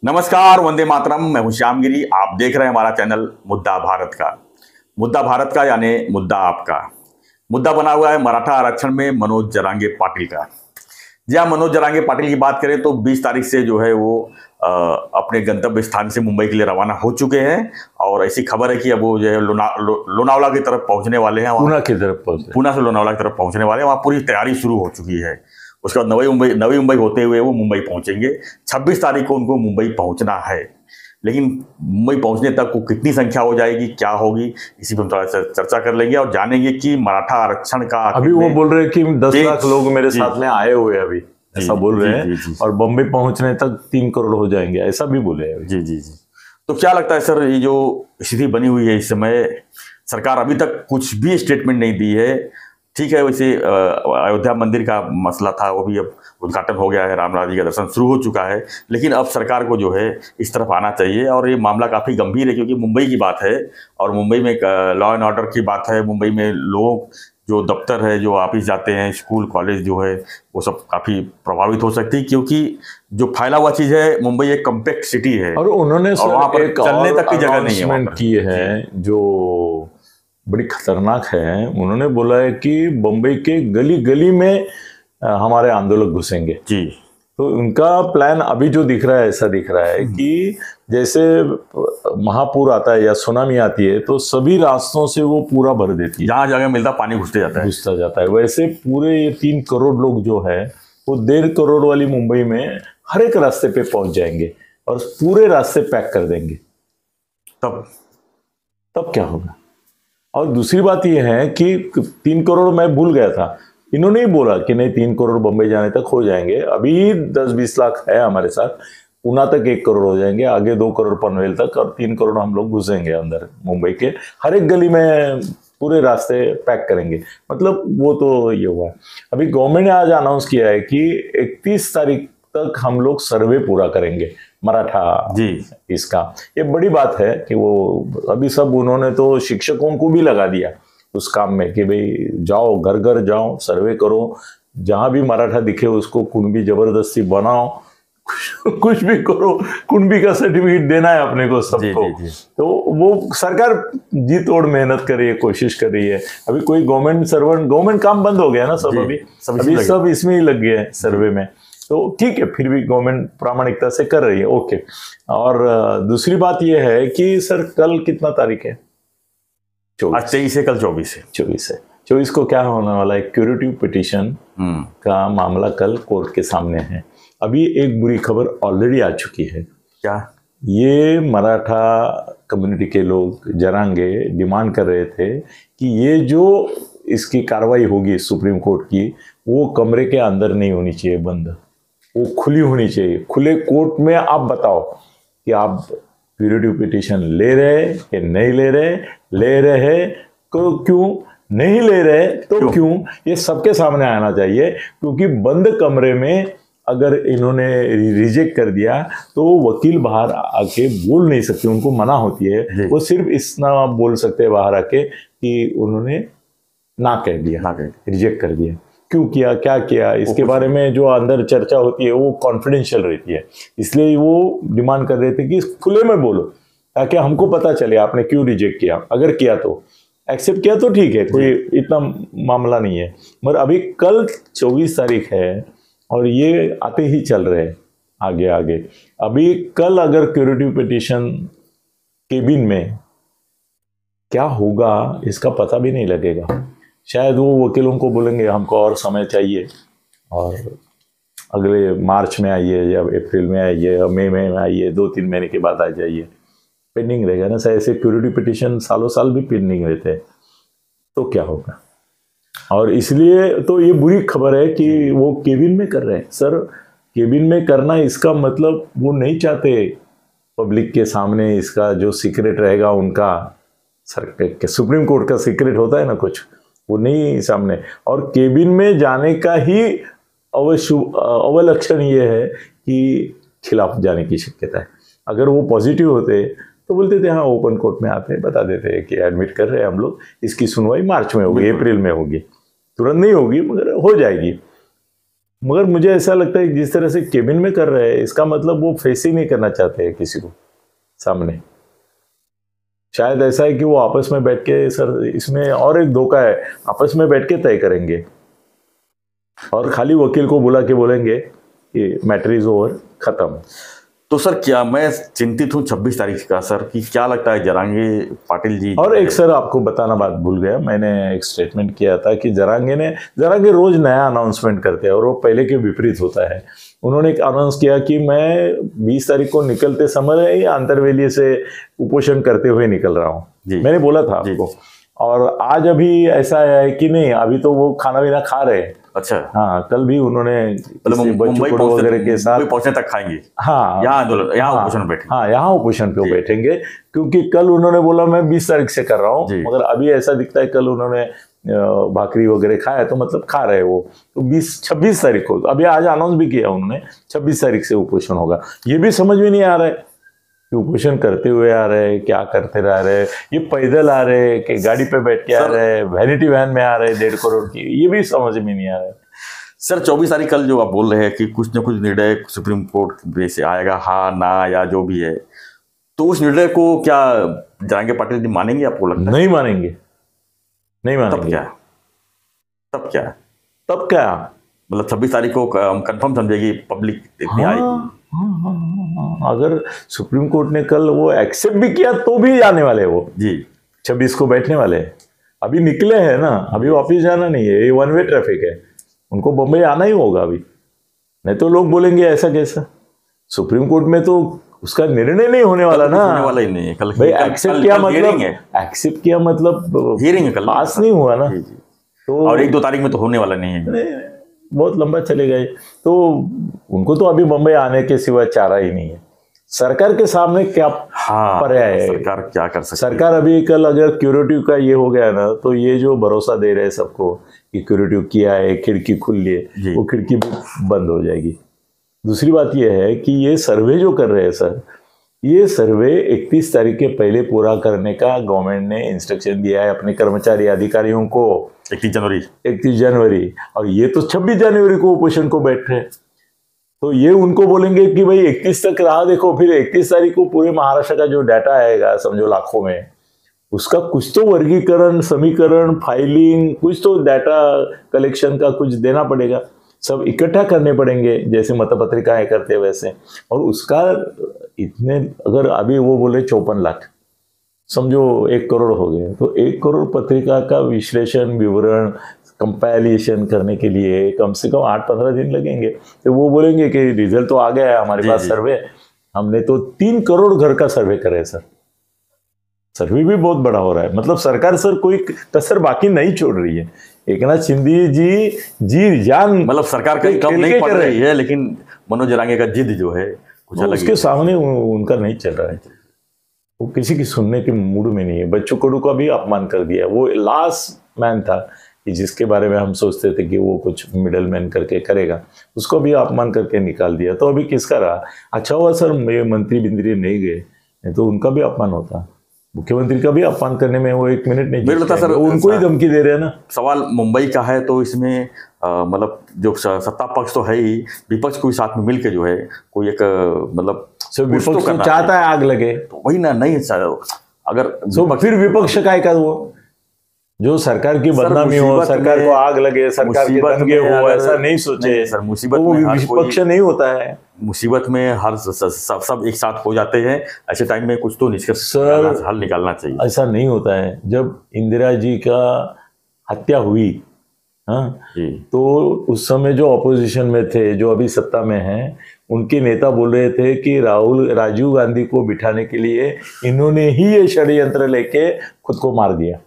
नमस्कार, वंदे मातरम। मैं हूं श्यामगिरी। आप देख रहे हैं हमारा चैनल मुद्दा भारत का। मुद्दा भारत का यानी मुद्दा आपका। मुद्दा बना हुआ है मराठा आरक्षण में मनोज जरांगे पाटिल का। जी हाँ, मनोज जरांगे पाटिल की बात करें तो 20 तारीख से जो है वो अपने गंतव्य स्थान से मुंबई के लिए रवाना हो चुके हैं। और ऐसी खबर है कि अब वो जो है लोनावला की तरफ पहुंचने वाले हैं। पूना की तरफ पहुंचे, पूना से लोनावला की तरफ पहुंचने वाले हैं। वहाँ पूरी तैयारी शुरू हो चुकी है। उसके बाद नवी मुंबई होते हुए वो मुंबई पहुंचेंगे। 26 तारीख को उनको मुंबई पहुंचना है। लेकिन मुंबई पहुंचने तक वो कितनी संख्या हो जाएगी, क्या होगी, इसी पर हम थोड़ा सा चर्चा कर लेंगे और जानेंगे कि मराठा आरक्षण का अभी वो बोल रहे हैं कि 10 लाख लोग मेरे साथ में आए हुए हैं, अभी ऐसा बोल रहे हैं। और बम्बई पहुंचने तक 3 करोड़ हो जाएंगे, ऐसा भी बोले हैं। जी जी जी। तो क्या लगता है सर, ये जो स्थिति बनी हुई है इस समय, सरकार अभी तक कुछ भी स्टेटमेंट नहीं दी है। ठीक है, वैसे अयोध्या मंदिर का मसला था, वो भी अब उद्घाटन हो गया है, रामलाल जी का दर्शन शुरू हो चुका है। लेकिन अब सरकार को जो है इस तरफ आना चाहिए। और ये मामला काफ़ी गंभीर है क्योंकि मुंबई की बात है और मुंबई में लॉ एंड ऑर्डर की बात है। मुंबई में लोग जो दफ्तर है, जो ऑफिस जाते हैं, स्कूल कॉलेज जो है, वो सब काफ़ी प्रभावित हो सकती है क्योंकि जो फैला हुआ चीज़ है, मुंबई एक कम्पैक्ट सिटी है और उन्होंने वहाँ पर चलने तक की जगह नहीं है। अनाउंसमेंट किए हैं जो बड़ी खतरनाक है। उन्होंने बोला है कि बम्बई के गली गली में हमारे आंदोलन घुसेंगे। जी। तो उनका प्लान अभी जो दिख रहा है, ऐसा दिख रहा है कि जैसे महापुर आता है या सुनामी आती है तो सभी रास्तों से वो पूरा भर देती है, जहाँ जगह मिलता पानी घुसते जाता है। वैसे पूरे ये 3 करोड़ लोग जो है वो 1.5 करोड़ वाली मुंबई में हर एक रास्ते पे पहुंच जाएंगे और पूरे रास्ते पैक कर देंगे। तब क्या होगा? और दूसरी बात यह है कि 3 करोड़ मैं भूल गया था, इन्होंने ही बोला कि नहीं 3 करोड़ बम्बई जाने तक हो जाएंगे। अभी 10-20 लाख है हमारे साथ, पूना तक 1 करोड़ हो जाएंगे, आगे 2 करोड़ पनवेल तक और 3 करोड़ हम लोग घुसेंगे अंदर मुंबई के हर एक गली में, पूरे रास्ते पैक करेंगे। मतलब वो तो ये हुआ है। अभी गवर्नमेंट ने आज अनाउंस किया है कि 31 तारीख तक हम लोग सर्वे पूरा करेंगे मराठा जी। इसका ये बड़ी बात है कि वो अभी सब उन्होंने तो शिक्षकों को भी लगा दिया उस काम में कि भाई जाओ, घर घर जाओ, सर्वे करो, जहां भी मराठा दिखे उसको कुणबी जबरदस्ती बनाओ, कुछ भी करो, कुणबी का सर्टिफिकेट देना है अपने को सबको। तो वो सरकार जी तोड़ मेहनत कर रही है, कोशिश कर रही है। अभी कोई गवर्नमेंट काम बंद हो गया ना, सब अभी सब इसमें ही लग गए हैं सर्वे में। तो ठीक है, फिर भी गवर्नमेंट प्रामाणिकता से कर रही है, ओके। और दूसरी बात यह है कि सर कल कितना तारीख है? 23 है, कल 24 है। 24 को क्या होने वाला है? क्यूरेटिव पिटीशन का मामला कल कोर्ट के सामने है। अभी एक बुरी खबर ऑलरेडी आ चुकी है। क्या? ये मराठा कम्युनिटी के लोग जरांगे डिमांड कर रहे थे कि ये जो इसकी कार्रवाई होगी सुप्रीम कोर्ट की, वो कमरे के अंदर नहीं होनी चाहिए बंद, वो खुली होनी चाहिए। खुले कोर्ट में आप बताओ कि आप क्यूरेटिव पिटीशन ले रहे कि नहीं ले रहे, ले रहे क्यों, नहीं ले रहे तो क्यों, ये सबके सामने आना चाहिए। क्योंकि बंद कमरे में अगर इन्होंने रिजेक्ट कर दिया तो वकील बाहर आके बोल नहीं सकते, उनको मना होती है। वो सिर्फ इतना बोल सकते हैं बाहर आके कि उन्होंने ना कह दिया, रिजेक्ट कर दिया। क्यों किया, क्या किया, इसके बारे में जो अंदर चर्चा होती है वो कॉन्फिडेंशियल रहती है। इसलिए वो डिमांड कर रहे थे कि खुले में बोलो ताकि हमको पता चले आपने क्यों रिजेक्ट किया। अगर किया तो एक्सेप्ट किया तो ठीक है, कोई इतना मामला नहीं है। मगर अभी कल 24 तारीख है और ये आते ही चल रहे हैं आगे आगे। अभी कल अगर क्यूरेटिव पिटीशन केबिन में क्या होगा इसका पता भी नहीं लगेगा। शायद वो वकीलों को बोलेंगे हमको और समय चाहिए और अगले मार्च में आइए या अप्रैल में आइए या मई में आइए, 2-3 महीने के बाद आ जाइए। पेंडिंग रहेगा ना, ऐसे क्यूरेटिव पिटीशन सालों साल भी पेंडिंग रहते हैं, तो क्या होगा। और इसलिए तो ये बुरी खबर है कि वो केबिन में कर रहे हैं। सर केबिन में करना इसका मतलब वो नहीं चाहते पब्लिक के सामने इसका जो सीक्रेट रहेगा उनका, सर सुप्रीम कोर्ट का सीक्रेट होता है ना कुछ, वो नहीं सामने। और केबिन में जाने का ही अवलक्षण ये है कि खिलाफ जाने की शक्यता है। अगर वो पॉजिटिव होते तो बोलते थे हाँ ओपन कोर्ट में आते हैं, बता देते हैं कि एडमिट कर रहे हैं हम लोग, इसकी सुनवाई मार्च में होगी, अप्रैल में होगी, तुरंत नहीं होगी मगर हो जाएगी। मगर मुझे ऐसा लगता है कि जिस तरह से केबिन में कर रहे हैं, इसका मतलब वो फेस ही नहीं करना चाहते हैं किसी को सामने। शायद ऐसा है कि वो आपस में बैठ के, सर इसमें और एक धोखा है, आपस में बैठ के तय करेंगे और खाली वकील को बुला के बोलेंगे कि मैटर इज ओवर, खत्म। तो सर क्या मैं चिंतित हूँ 26 तारीख का सर, कि क्या लगता है जरांगे पाटिल जी। और एक सर आपको बताना बात भूल गया, मैंने एक स्टेटमेंट किया था कि जरांगे रोज नया अनाउंसमेंट करते हैं और वो पहले के विपरीत होता है। उन्होंने एक अनाउंस किया कि मैं 20 तारीख को निकलते समय अंतरवेली से उपोषण करते हुए निकल रहा हूँ, मैंने बोला था आपको। और आज अभी ऐसा है कि नहीं, अभी तो वो खाना पीना खा रहे हैं। अच्छा, हाँ, कल भी उन्होंने मुंबई वगैरह के साथ पहुंचने तक खाएंगे। हाँ, यहाँ उपोषण बैठेंगे। हाँ, यहाँ उपोषण पे बैठेंगे, क्योंकि कल उन्होंने बोला मैं 20 तारीख से कर रहा हूँ, मगर अभी ऐसा दिखता है कल उन्होंने भाकरी वगैरह खाया, तो मतलब खा रहे वो। तो 26 तारीख को, अभी आज अनाउंस भी किया उन्होंने, 26 तारीख से उपोषण होगा। ये भी समझ में नहीं आ रहा है कि उपोषण करते हुए आ रहे, क्या करते रह रहे, ये पैदल आ रहे कि गाड़ी पे बैठ के आ रहे, वैनिटी वैन में आ रहे 1.5 करोड़ की, ये भी समझ में नहीं आ रहा है। सर 24 तारीख कल जो आप बोल रहे हैं कि कुछ न कुछ निर्णय सुप्रीम कोर्ट में से आएगा, हाँ ना या जो भी है, तो उस निर्णय को क्या जरांगे पाटिल जी मानेंगे, आपको लगता है? नहीं मानेंगे, नहीं मानेंगे। तब क्या मतलब 26 तारीख को कंफर्म समझेगी पब्लिक इतनी आएगी। अगर सुप्रीम कोर्ट ने कल वो एक्सेप्ट भी किया तो भी जाने वाले वो जी 26 को बैठने वाले हैं। अभी निकले हैं ना, अभी वापिस जाना नहीं है, ये 1 वे ट्रैफिक है, उनको बम्बई आना ही होगा अभी, नहीं तो लोग बोलेंगे ऐसा कैसा। सुप्रीम कोर्ट में तो उसका निर्णय नहीं होने वाला ना, होने वाला ही नहीं है। कल भाई एक्सेप्ट किया मतलब हियरिंग है, कल पास नहीं हुआ ना। तो और 1-2 तारीख में तो होने वाला नहीं है, बहुत लंबा चले गए। तो उनको तो अभी बम्बई आने के सिवा चारा ही नहीं है। सरकार के सामने क्या पर्याय है? सरकार क्या कर सकती है? सरकार अभी कल अगर क्यूरेटिव का ये हो गया ना, तो ये जो भरोसा दे रहे हैं सबको कि क्यूरेटिव किया है, खिड़की खुली है, वो खिड़की भी बंद हो जाएगी। दूसरी बात ये है कि ये सर्वे जो कर रहे हैं सर, ये सर्वे 31 तारीख के पहले पूरा करने का गवर्नमेंट ने इंस्ट्रक्शन दिया है अपने कर्मचारी अधिकारियों को, 31 जनवरी, और ये तो 26 जनवरी को उपोषण को बैठ रहे हैं। तो ये उनको बोलेंगे कि भाई 31 तक राह देखो, फिर 31 तारीख को पूरे महाराष्ट्र का जो डाटा आएगा, समझो लाखों में, उसका कुछ तो वर्गीकरण, समीकरण, फाइलिंग, कुछ तो डाटा कलेक्शन का कुछ देना पड़ेगा, सब इकट्ठा करने पड़ेंगे जैसे मतपत्रिकाएं करते वैसे। और उसका इतने, अगर अभी वो बोले 54 लाख, समझो 1 करोड़ हो गए, तो 1 करोड़ पत्रिका का विश्लेषण, विवरण, कंपाइलेशन करने के लिए कम से कम 8-15 दिन लगेंगे। तो वो बोलेंगे कि रिजल्ट तो आ गया है हमारे पास सर्वे, हमने तो 3 करोड़ घर का सर्वे करे सर। सर्वे भी बहुत बड़ा हो रहा है, मतलब सरकार सर कोई कसर बाकी नहीं छोड़ रही है। एकनाथ शिंदे जी जान, मतलब सरकार कहीं कम नहीं पड़ रही है, लेकिन मनोज जरांगे का जिद जो है कुछ अलग, उसके सामने उनका नहीं चल रहा है। वो किसी की सुनने के मूड में नहीं है। बच्चू कडू का भी अपमान कर दिया, वो लास्ट मैन था कि जिसके बारे में हम सोचते थे कि वो कुछ मिडल मैन करके करेगा, उसको भी अपमान करके निकाल दिया। तो अभी किसका रहा? अच्छा हुआ सर ये मंत्री बिंद्री नहीं गए, नहीं तो उनका भी अपमान होता। मुख्यमंत्री का भी अपमान करने में वो 1 मिनट नहीं लगता सर, उनको ही धमकी दे रहे हैं ना। सवाल मुंबई का है, तो इसमें मतलब जो सत्ता पक्ष तो है ही, विपक्ष को भी साथ में मिलकर जो है कोई एक मतलब विपक्ष तो चाहता है आग लगे, तो वही ना, नहीं अगर फिर विपक्ष का है वो जो सरकार की बदनामी हो, सरकार को आग लगे, सरकार के दंगे हो, ऐसा नहीं सोचे सर। मुसीबत वो विपक्ष नहीं होता है। मुसीबत में हर सब एक साथ हो जाते हैं, ऐसे टाइम में कुछ तो निष्कर्ष हल निकालना चाहिए। ऐसा नहीं होता है। जब इंदिरा जी का हत्या हुई, हाँ, तो उस समय जो ऑपोजिशन में थे, जो अभी सत्ता में हैं, उनके नेता बोल रहे थे कि राजीव गांधी को बिठाने के लिए इन्होंने ही ये षड्यंत्र लेके खुद को मार दिया।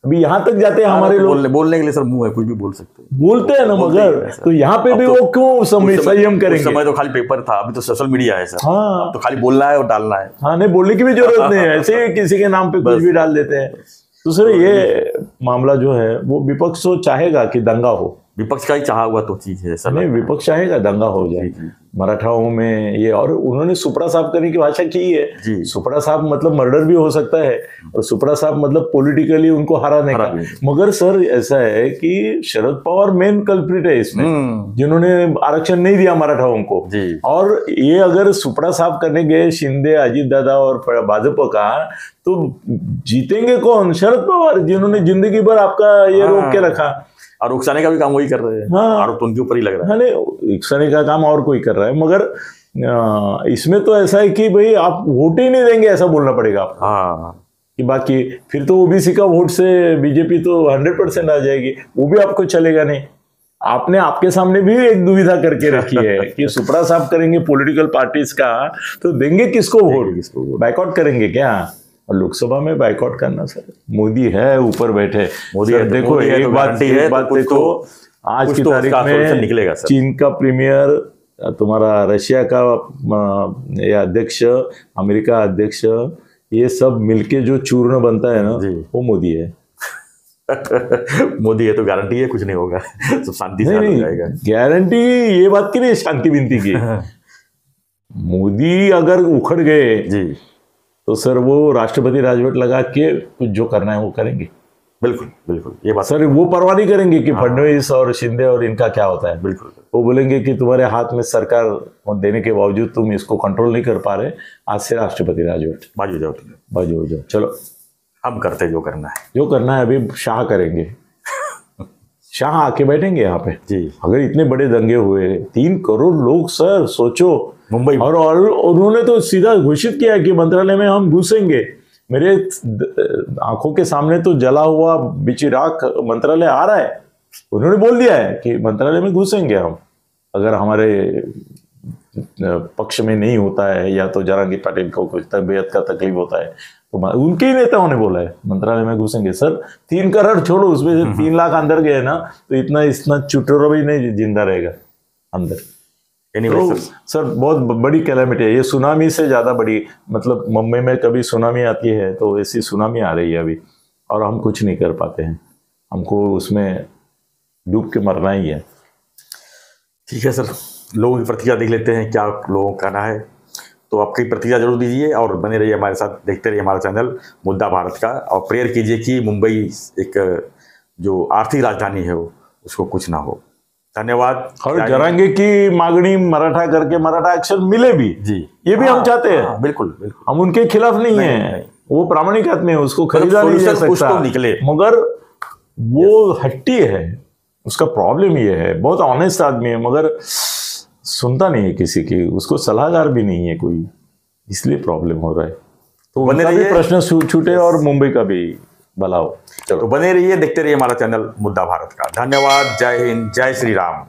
अभी यहाँ तक जाते हैं हमारे लोग, बोलने के लिए सर मुंह है, कुछ भी बोल सकते हैं, बोलते हैं ना, मगर तो यहाँ पे भी वो क्यों संयम करेंगे? उस समय तो खाली पेपर था, अभी तो सोशल मीडिया है सर। हाँ, तो खाली बोलना है और डालना है। हाँ, नहीं बोलने की भी जरूरत नहीं है, ऐसे किसी के नाम पे कुछ भी डाल देते हैं। तो सर ये मामला जो है वो विपक्ष तो चाहेगा कि दंगा हो, विपक्ष का ही चाहा हुआ तो चीज है सर। नहीं, विपक्ष चाहेगा दंगा हो जाए, मराठाओं में ये, और उन्होंने सुपड़ा साफ करने की भाषा की है। जी। सुपड़ा साफ मतलब मर्डर भी हो सकता है, और सुपड़ा साफ मतलब पॉलिटिकली उनको हराने का। मगर सर ऐसा है कि शरद पवार मेन कल्प्रिट है इसमें, जिन्होंने आरक्षण नहीं दिया मराठाओं को। जी। और ये अगर सुपड़ा साफ करने गए शिंदे, अजीत दादा और भाजपा का, तो जीतेंगे कौन? शरद पवार, जिन्होंने जिंदगी भर आपका ये रोक के रखा, और उकसाने का भी काम वही कर रहे हैं। हाँ, आरोप तो उनके ऊपर ही लग रहा है। नहीं, उकसाने का काम और कोई कर रहा है, मगर इसमें तो ऐसा है कि भाई आप वोट ही नहीं देंगे, ऐसा बोलना पड़ेगा आपको। हाँ, कि बाकी फिर तो ओबीसी का वोट से बीजेपी तो 100% आ जाएगी, वो भी आपको चलेगा नहीं। आपने आपके सामने भी एक दुविधा करके रखी है कि सुपड़ा साफ करेंगे पॉलिटिकल पार्टीज का, तो देंगे किसको वोट? बाइकआउट करेंगे क्या? और लोकसभा में बाइकआउट करना सर, मोदी है ऊपर बैठे। मोदी सर, देखो एक बात देखो, आज की तारीख में निकलेगा सर। चीन का प्रीमियर, तुम्हारा रशिया का अध्यक्ष, अमेरिका अध्यक्ष, ये सब मिलके जो चूर्ण बनता है ना, वो मोदी है। मोदी है तो गारंटी है कुछ नहीं होगा, सब शांति से हो जाएगा। गारंटी ये बात की नहीं, शांति विनती की। मोदी अगर उखड़ गए जी, तो सर वो राष्ट्रपति राजवट लगा के कुछ जो करना है वो करेंगे। बिल्कुल बिल्कुल, ये बात सर वो परवाह नहीं करेंगे कि फडणवीस और शिंदे और इनका क्या होता है। बिल्कुल, वो बोलेंगे कि तुम्हारे हाथ में सरकार देने के बावजूद तुम इसको कंट्रोल नहीं कर पा रहे, आज से राष्ट्रपति राजवट, बाजू जाओ तुम, बाजू हो जाओ, चलो हम करते जो करना है, जो करना है। अभी शाह करेंगे, शाह आके बैठेंगे यहाँ पे जी। अगर इतने बड़े दंगे हुए, 3 करोड़ लोग, सर सोचो मुंबई, और उन्होंने तो सीधा घोषित किया कि मंत्रालय में हम घुसेंगे। मेरे आंखों के सामने तो जला हुआ बिची राख मंत्रालय आ रहा है। उन्होंने बोल दिया है कि मंत्रालय में घुसेंगे हम, अगर हमारे पक्ष में नहीं होता है या तो जरांगी पाटिल को कुछ तबीयत का तकलीफ होता है, तो उनके ही नेताओं ने बोला है मंत्रालय में घुसेंगे। सर 3 करोड़ छोड़ो, उसमें से 3 लाख अंदर गए ना, तो इतना चुटोरा भी नहीं जिंदा रहेगा अंदर। तो सर बहुत बड़ी कैलेमिटी है ये, सुनामी से ज्यादा बड़ी। मतलब मुंबई में कभी सुनामी आती है तो ऐसी सुनामी आ रही है अभी, और हम कुछ नहीं कर पाते हैं, हमको उसमें डूब के मरना ही है। ठीक है सर, लोगों की प्रतिक्रिया देख लेते हैं क्या लोगों का कहना है। तो आपकी प्रतिक्रिया जरूर दीजिए और बने रहिए हमारे साथ, देखते रहिए हमारा चैनल मुद्दा भारत का, और प्रेयर कीजिए कि मुंबई एक जो आर्थिक राजधानी है वो उसको कुछ ना हो। धन्यवाद। और जरांगे की मांगनी मराठा करके मराठा एक्शन मिले भी जी, ये भी हम चाहते हैं। बिल्कुल बिल्कुल, हम उनके खिलाफ नहीं है, वो प्रामाणिक आदमी है, उसको खरीदा नहीं जा सकता, तो निकले। मगर वो हट्टी है, उसका प्रॉब्लम ये है, बहुत ऑनेस्ट आदमी है मगर सुनता नहीं है किसी की, उसको सलाहकार भी नहीं है कोई, इसलिए प्रॉब्लम हो रहा है। तो उनका भी प्रश्न छूटे और मुंबई का भी भला हो। तो बने रहिए, देखते रहिए हमारा चैनल मुद्दा भारत का। धन्यवाद। जय हिंद, जय श्री राम।